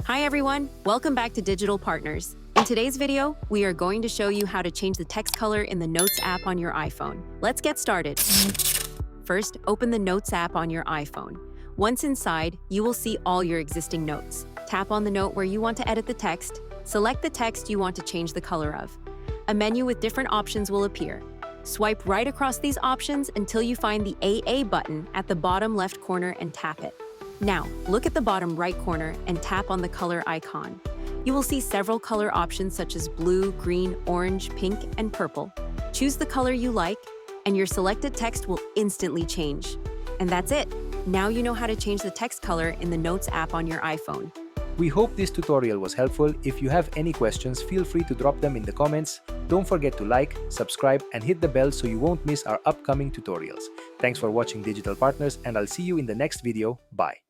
Hi everyone, welcome back to Digital Partners. In today's video, we are going to show you how to change the text color in the Notes app on your iPhone. Let's get started. First, open the Notes app on your iPhone. Once inside, you will see all your existing notes. Tap on the note where you want to edit the text. Select the text you want to change the color of. A menu with different options will appear. Swipe right across these options until you find the AA button at the bottom left corner and tap it. Now, look at the bottom right corner and tap on the color icon. You will see several color options such as blue, green, orange, pink, and purple. Choose the color you like, and your selected text will instantly change. And that's it. Now you know how to change the text color in the Notes app on your iPhone. We hope this tutorial was helpful. If you have any questions, feel free to drop them in the comments. Don't forget to like, subscribe, and hit the bell so you won't miss our upcoming tutorials. Thanks for watching Digital Partners, and I'll see you in the next video. Bye.